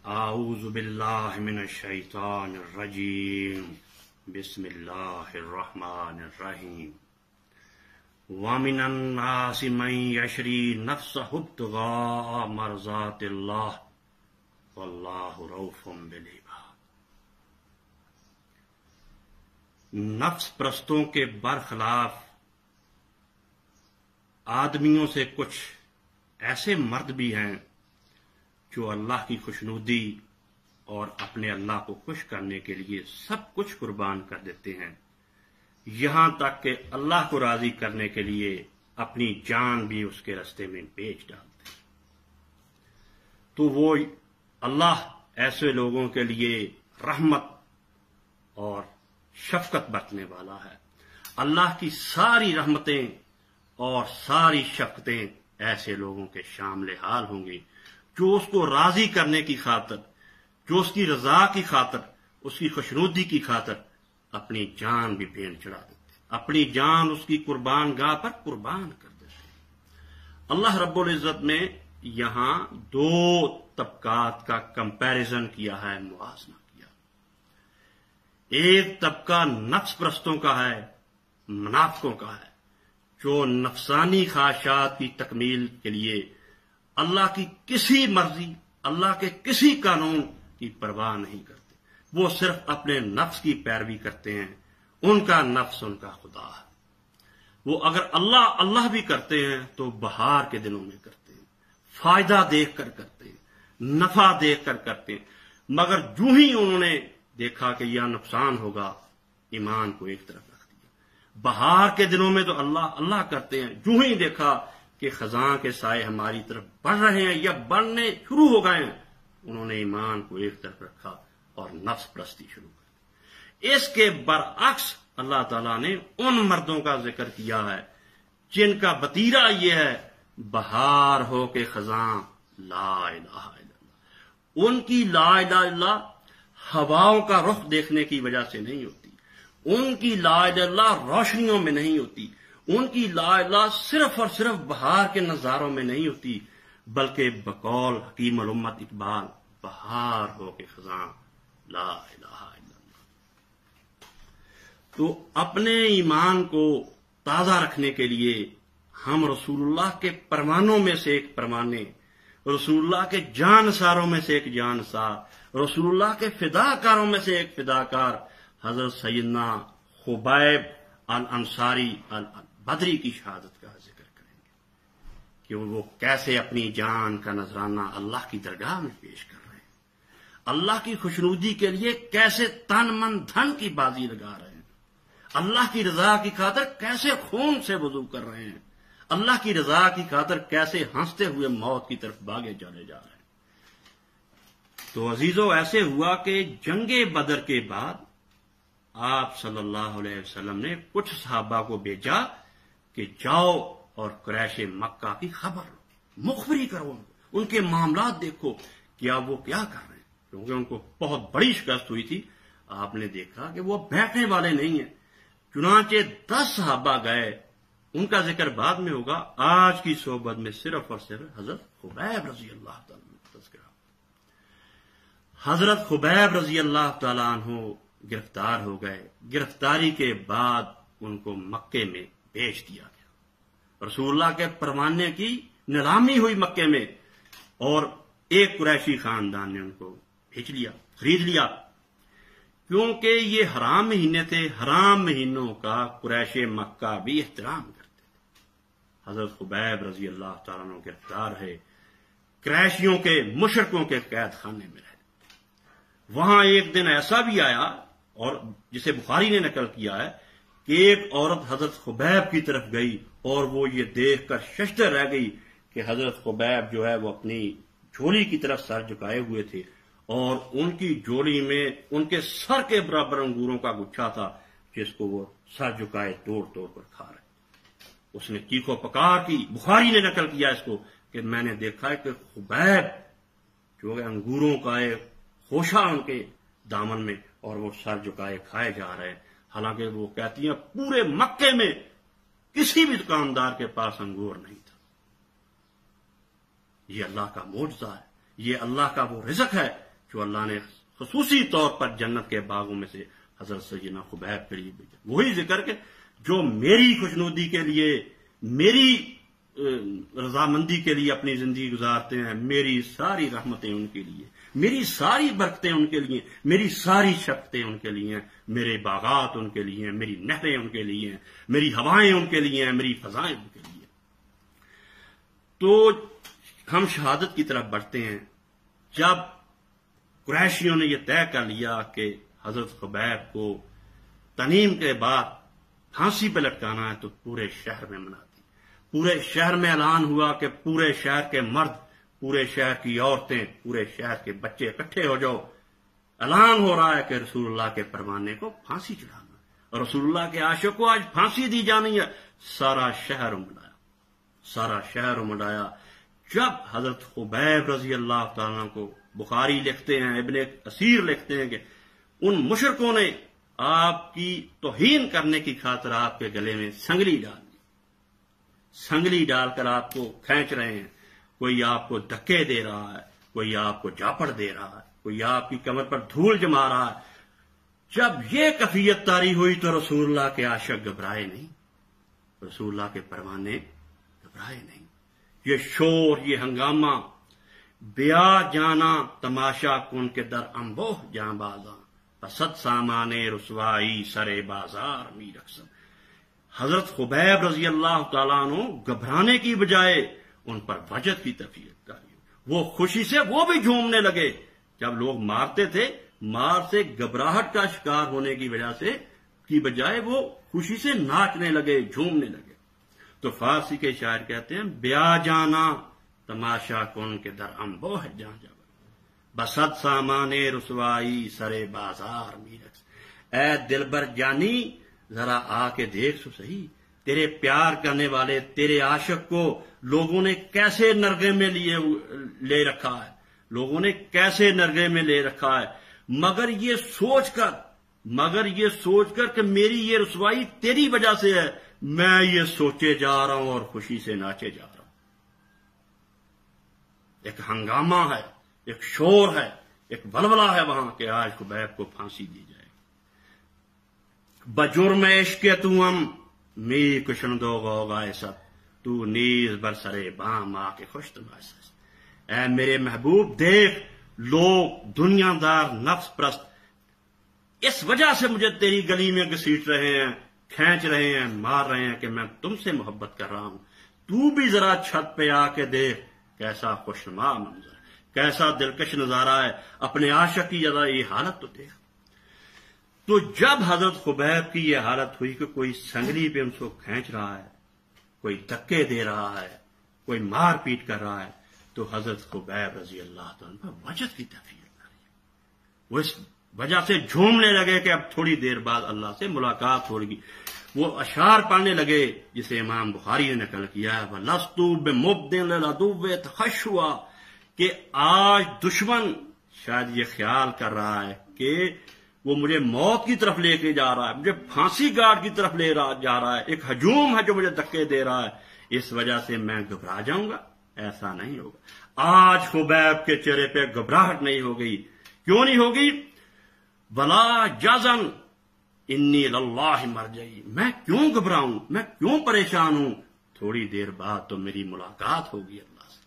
اعوذ باللہ من الشیطان الرجیم بسم اللہ الرحمن الرحیم وَمِنَ النَّاسِ مَن يَشْرِي نَفْسَهُ ابْتِغَاءَ مَرْضَاتِ اللَّهِ وَاللَّهُ رَءُوفٌ بِالْعِبَادِ۔ نفس پرستوں کے برخلاف آدمیوں سے کچھ ایسے مرد بھی ہیں جو اللہ کی خوشنودی اور اپنے اللہ کو خوش کرنے کے لیے سب کچھ قربان کر دیتے ہیں، یہاں تک کہ اللہ کو راضی کرنے کے لیے اپنی جان بھی اس کے راستے میں بیچ ڈالتے ہیں۔ تو وہ اللہ ایسے لوگوں کے لیے رحمت اور شفقت برتنے والا ہے۔ اللہ کی ساری رحمتیں اور ساری شفقتیں ایسے لوگوں کے شامل حال ہوں گی جو اس کو راضی کرنے کی خاطر، جو اس کی رضا کی خاطر، اس کی خوشنودی کی خاطر اپنی جان بھی بھیڑ چڑھا دیتے، اپنی جان اس کی قربان گاہ پر قربان کر دیتے۔ اللہ رب العزت نے یہاں دو طبقات کا کمپیریزن کیا ہے، موازنہ کیا۔ ایک طبقہ نفس پرستوں کا ہے، منافقوں کا ہے، جو نفسانی خواہشات کی تکمیل کے لیے اللہ کی کسی مرضی، اللہ کے کسی قانون کی پرواہ نہیں کرتے، وہ صرف اپنے نفس کی پیروی کرتے ہیں، ان کا نفس ان کا خدا ہے۔ وہ اگر اللہ اللہ بھی کرتے ہیں تو بہار کے دنوں میں کرتے ہیں، فائدہ دیکھ کر کرتے ہیں، نفع دیکھ کر کرتے ہیں، مگر جو ہی انہوں نے دیکھا کہ یہ نقصان ہوگا، ایمان کو ایک طرف رکھ دیا۔ بہار کے دنوں میں تو اللہ اللہ کرتے ہیں، جو ہی دیکھا کہ خزاں کے سائے ہماری طرف بڑھ رہے ہیں یا بڑھنے شروع ہو گئے ہیں، انہوں نے ایمان کو ایک طرف رکھا اور نفس پرستی شروع کر دی۔ اس کے برعکس اللہ تعالیٰ نے ان مردوں کا ذکر کیا ہے جن کا وتیرہ یہ ہے، بہار ہو کے خزاں لا الہ الا اللہ۔ ان کی لا الہ الا اللہ ہواؤں کا رخ دیکھنے کی وجہ سے نہیں ہوتی، ان کی لا الہ الا اللہ روشنیوں میں نہیں ہوتی، ان کی لا الہ صرف اور صرف بہار کے نظاروں میں نہیں ہوتی، بلکہ بقول حکیم الامت اقبال، بہار ہو کے خزاں لا الہ الا اللہ۔ تو اپنے ایمان کو تازہ رکھنے کے لیے ہم رسول اللہ کے پروانوں میں سے ایک پروانے، رسول اللہ کے جانساروں میں سے ایک جانسار، رسول اللہ کے فداکاروں میں سے ایک فداکار حضرت سیدنا خبیب الانصاری البدری کی شہادت کا ذکر کریں گے کہ وہ کیسے اپنی جان کا نذرانہ اللہ کی درگاہ میں پیش کر رہے ہیں، اللہ کی خوشنودی کے لیے کیسے تن من دھن کی بازی لگا رہے ہیں، اللہ کی رضا کی خاطر کیسے خون سے وضو کر رہے ہیں، اللہ کی رضا کی خاطر کیسے ہنستے ہوئے موت کی طرف بھاگے چلے جا رہے ہیں۔ تو عزیزو، ایسے ہوا کہ جنگ بدر کے بعد آپ صلی اللہ علیہ وسلم نے کچھ صحابہ کو بھیجا کہ جاؤ اور قریش مکہ کی خبر لو، مخبری کرو، ان کے معاملات دیکھو کیا وہ کیا کر رہے ہیں، کیونکہ ان کو بہت بڑی شکست ہوئی تھی۔ آپ نے دیکھا کہ وہ بیٹھنے والے نہیں ہیں، چنانچہ 10 صحابہ گئے، ان کا ذکر بعد میں ہوگا، آج کی صحبت میں صرف اور صرف حضرت خبیب رضی اللہ تعالیٰ عنہ کا تذکرہ۔ حضرت خبیب رضی اللہ تعالیٰ عنہ گرفتار ہو گئے، گرفتاری کے بعد ان کو مکے میں بیچ دیا گیا، رسول اللہ کے پروانے کی نیلامی ہوئی مکے میں، اور ایک قریشی خاندان نے ان کو بیچ لیا، خرید لیا، کیونکہ یہ حرام مہینے تھے، حرام مہینوں کا قریش مکہ بھی احترام کرتے تھے۔ حضرت خبیب رضی اللہ تعالیٰ عنہ گرفتار ہے، قریشیوں کے مشرکوں کے قید خانے میں رہے۔ وہاں ایک دن ایسا بھی آیا، اور جسے بخاری نے نقل کیا ہے، کہ ایک عورت حضرت خبیب کی طرف گئی اور وہ یہ دیکھ کر ششدر رہ گئی کہ حضرت خبیب جو ہے وہ اپنی جھولی کی طرف سر جھکائے ہوئے تھے، اور ان کی جھولی میں ان کے سر کے برابر انگوروں کا گچھا تھا جس کو وہ سر جھکائے توڑ توڑ کر کھا رہے۔ اس نے چیخو پکار کی، بخاری نے نقل کیا اس کو، کہ میں نے دیکھا ہے کہ خبیب جو ہے انگوروں کا ایک خوشہ ان کے دامن میں، اور وہ سر جھکائے کھائے جا رہے ہیں، حالانکہ وہ کہتی ہیں پورے مکے میں کسی بھی دکاندار کے پاس انگور نہیں تھا۔ یہ اللہ کا معجزہ ہے، یہ اللہ کا وہ رزق ہے جو اللہ نے خصوصی طور پر جنت کے باغوں میں سے حضرت سیدنا خبیب کے لیے بھیجا، وہی ذکر کہ جو میری خوشنودی کے لیے، میری رضامندی کے لیے اپنی زندگی گزارتے ہیں، میری ساری رحمتیں ان کے لیے، میری ساری برکتیں ان کے لیے، میری ساری شفقتیں ان کے لیے ہیں، میرے باغات ان کے لیے ہیں، میری نہریں ان کے لیے ہیں، میری ہوائیں ان کے لیے ہیں، میری فضائیں ان کے لیے۔ تو ہم شہادت کی طرف بڑھتے ہیں۔ جب قریشیوں نے یہ طے کر لیا کہ حضرت خبیب کو تنیم کے بعد پھانسی پہ لٹکانا ہے، تو پورے شہر میں منا دی، پورے شہر میں اعلان ہوا کہ پورے شہر کے مرد، پورے شہر کی عورتیں، پورے شہر کے بچے اکٹھے ہو جاؤ، اعلان ہو رہا ہے کہ رسول اللہ کے پروانے کو پھانسی چڑھانا، اور رسول اللہ کے عاشق کو آج پھانسی دی جانی ہے۔ سارا شہر امڑایا، سارا شہر امڑایا۔ جب حضرت خبیب رضی اللہ تعالیٰ کو بخاری لکھتے ہیں، ابن اسیر لکھتے ہیں کہ ان مشرکوں نے آپ کی توہین کرنے کی خاطر آپ کے گلے میں سنگلی ڈال دی، سنگلی ڈال کر آپ کو کھینچ رہے ہیں، کوئی آپ کو دھکے دے رہا ہے، کوئی آپ کو جاپڑ دے رہا ہے، کوئی آپ کی کمر پر دھول جما رہا ہے۔ جب یہ کیفیت طاری ہوئی تو رسول اللہ کے عاشق گھبرائے نہیں، رسول اللہ کے پروانے گھبرائے نہیں۔ یہ شور، یہ ہنگامہ، بیا جانا تماشا کن کے در انبوہ جاں بازاں، پسد سامانے رسوائی سرے بازار می رقصم۔ حضرت خبیب رضی اللہ تعالیٰ عنہ گھبرانے کی بجائے ان پر وجد کی تفیت داری، وہ خوشی سے وہ بھی جھومنے لگے۔ جب لوگ مارتے تھے، مار سے گھبراہٹ کا شکار ہونے کی وجہ سے کی بجائے وہ خوشی سے ناچنے لگے، جھومنے لگے۔ تو فارسی کے شاعر کہتے ہیں، بیا جانا تماشا کن کے در انبوہ جاں جب، بسد سامان رسوائی سرے بازار می رقص۔ اے دلبر جانی، ذرا آ کے دیکھ تو صحیح، تیرے پیار کرنے والے، تیرے عاشق کو لوگوں نے کیسے نرغے میں لے رکھا ہے، لوگوں نے کیسے نرغے میں لے رکھا ہے، مگر یہ سوچ کر کہ میری یہ رسوائی تیری وجہ سے ہے، میں یہ سوچے جا رہا ہوں اور خوشی سے ناچے جا رہا ہوں۔ ایک ہنگامہ ہے، ایک شور ہے، ایک ولولہ ہے وہاں کہ آج خبیب کو پھانسی دی جائے۔ بجرم عشق توام می کشندو غوغائے سب، تو نیز برسرے بام آ کے خوش تماشا۔ اے میرے محبوب، دیکھ لوگ دنیا دار نفس پرست اس وجہ سے مجھے تیری گلی میں گھسیٹ رہے ہیں، کھینچ رہے ہیں، مار رہے ہیں کہ میں تم سے محبت کر رہا ہوں۔ تو بھی ذرا چھت پہ آ کے دیکھ، کیسا خوشنما منظر، کیسا دلکش نظارہ ہے، اپنے عاشق کی ذرا یہ حالت تو دیکھ۔ تو جب حضرت خبیب کی یہ حالت ہوئی کہ کوئی سنگلی پہ ان کو کھینچ رہا ہے، کوئی دھکے دے رہا ہے، کوئی مار پیٹ کر رہا ہے، تو حضرت خبیب رضی اللہ تعالیٰ پر وجد کی تفیت آ رہی ہے۔ وہ اس وجہ سے جھومنے لگے کہ اب تھوڑی دیر بعد اللہ سے ملاقات ہوگی۔ وہ اشعار پڑھنے لگے جسے امام بخاری نے نقل کیا ہے، وَلَسْتُ بِمُبْدٍ لِلْعَدُوِّ تَخَشُّعًا، کہ آج دشمن شاید یہ خیال کر رہا ہے کہ وہ مجھے موت کی طرف لے کے جا رہا ہے، مجھے پھانسی گاٹ کی طرف لے جا رہا ہے، ایک ہجوم ہے جو مجھے دھکے دے رہا ہے، اس وجہ سے میں گھبرا جاؤں گا۔ ایسا نہیں ہوگا۔ آج خبیب کے چہرے پہ گھبراہٹ نہیں ہو گئی۔ کیوں نہیں ہوگی؟ ولا جزن انی للہ مرجعی، میں کیوں گھبراؤں، میں کیوں پریشان ہوں، تھوڑی دیر بعد تو میری ملاقات ہوگی اللہ سے،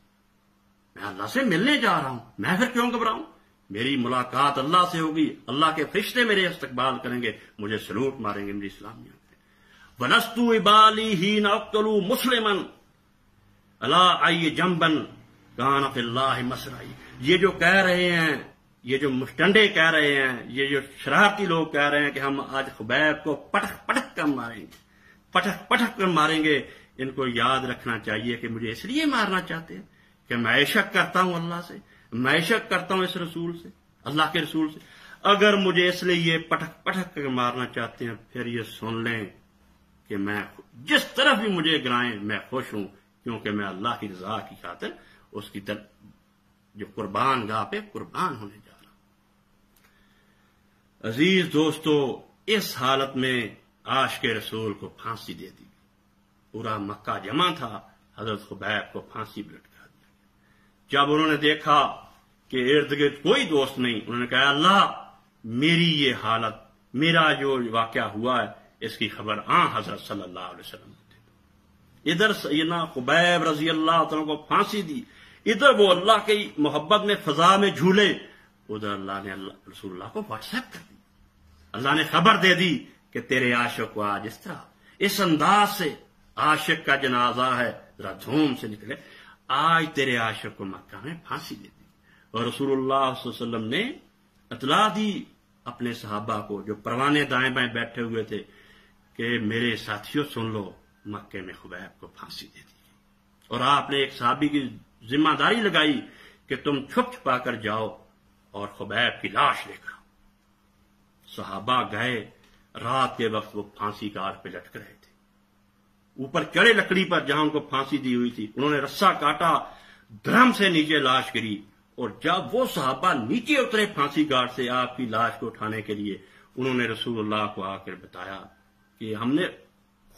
میں اللہ سے ملنے جا رہا ہوں، میں پھر کیوں گھبراؤں، میری ملاقات اللہ سے ہوگی، اللہ کے فرشتے میرے استقبال کریں گے، مجھے سلوٹ ماریں گے میری اسلامیہ۔ وَلَسْتُ إِبَالِي حِينَ أَقْتُلُ مُسْلِمًا عَلَىٰ أَيِّ جَنبٍ كَانَ فِي اللَّهِ مَصْرَعِي، یہ جو کہہ رہے ہیں، یہ جو مشٹنڈے کہہ رہے ہیں، یہ جو شرارتی لوگ کہہ رہے ہیں کہ ہم آج خبیب کو پٹک پٹک کر ماریں گے، پٹک پٹک کر ماریں گے، ان کو یاد رکھنا چاہیے کہ مجھے اس لیے مارنا چاہتے ہیں کہ میں عشق کرتا ہوں اللہ سے، میں عشق کرتا ہوں اس رسول سے، اللہ کے رسول سے۔ اگر مجھے اس لیے یہ پٹک پٹک کر مارنا چاہتے ہیں، پھر یہ سن لیں کہ میں جس طرف بھی مجھے گرائیں میں خوش ہوں، کیونکہ میں اللہ کی رضا کی خاطر اس کی طرف جو قربان گاہ پہ قربان ہونے جا رہا ہوں۔ عزیز دوستو، اس حالت میں عاشق رسول کو پھانسی دے دی، پورا مکہ جمع تھا، حضرت خبیب کو پھانسی پہ لٹکا دیا۔ جب انہوں نے دیکھا کہ ارد گرد کوئی دوست نہیں. انہوں نے کہا اللہ میری یہ حالت، میرا جو واقعہ ہوا ہے اس کی خبر حضرت صلی اللہ علیہ وسلم کو دے. ادھر سیدنا خبیب رضی اللہ تعالیٰ کو پھانسی دی، ادھر وہ اللہ کی محبت میں فضا میں جھولے، ادھر اللہ نے رسول اللہ کو واٹس ایپ کر دی. اللہ نے خبر دے دی کہ تیرے عاشق کو آج اس طرح اس انداز سے عاشق کا جنازہ ہے، ذرا دھوم سے نکلے. آج تیرے عاشق کو مکہ میں پھانسی دے دی. اور رسول اللہ صلی اللہ علیہ وسلم نے اطلاع دی اپنے صحابہ کو جو پروانے دائیں بائیں بیٹھے ہوئے تھے کہ میرے ساتھیوں سن لو، مکے میں خبیب کو پھانسی دے دی. اور آپ نے ایک صحابی کی ذمہ داری لگائی کہ تم چھپ چھپا کر جاؤ اور خبیب کی لاش لے کر. صحابہ گئے، رات کے وقت وہ پھانسی کار پہ لٹک رہے تھے، اوپر چڑھے لکڑی پر جہاں ان کو پھانسی دی ہوئی تھی. انہوں نے رسا کاٹا، درم سے نیچے لاش گری. اور جب وہ صحابہ نیچے اترے پھانسی گاٹ سے آپ کی لاش کو اٹھانے کے لیے، انہوں نے رسول اللہ کو آ کر بتایا کہ ہم نے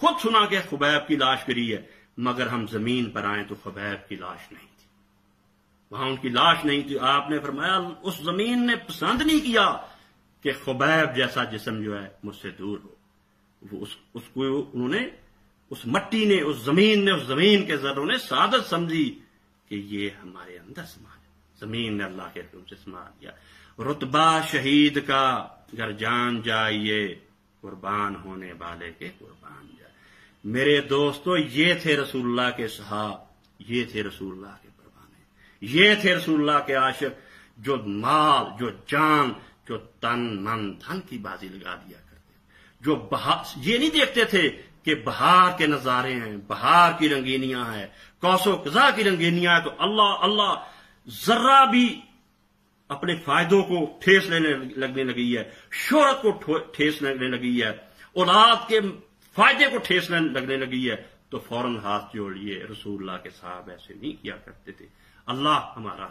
خود سنا کہ خبیب کی لاش گری ہے، مگر ہم زمین پر آئے تو خبیب کی لاش نہیں تھی، وہاں ان کی لاش نہیں تھی. آپ نے فرمایا اس زمین نے پسند نہیں کیا کہ خبیب جیسا جسم جو ہے مجھ سے دور ہو. وہ اس کو انہوں نے، اس مٹی نے، اس زمین کے ذروں نے سعادت سمجھی کہ یہ ہمارے اندر سما ہے. زمین نے اللہ کے حکم سے سما دیا. رتبہ شہید کا گر جان جائیے، قربان ہونے والے کے قربان جائے. میرے دوستو یہ تھے رسول اللہ کے صحاب، یہ تھے رسول اللہ کے پروانے، یہ تھے رسول اللہ کے عاشق جو مال، جو جان، جو تن من دھن کی بازی لگا دیا کرتے، جو یہ نہیں دیکھتے تھے کہ بہار کے نظارے ہیں، بہار کی رنگینیاں ہیں، قوس و قزح کی رنگینیاں ہیں تو اللہ اللہ، ذرہ بھی اپنے فائدوں کو ٹھیس لگنے لگی ہے، شہرت کو ٹھیس لگنے لگی ہے، اولاد کے فائدے کو ٹھیس لگنے لگی ہے تو فوراً ہاتھ جوڑیے. رسول اللہ کے صحابہ ایسے نہیں کیا کرتے تھے. اللہ ہمارا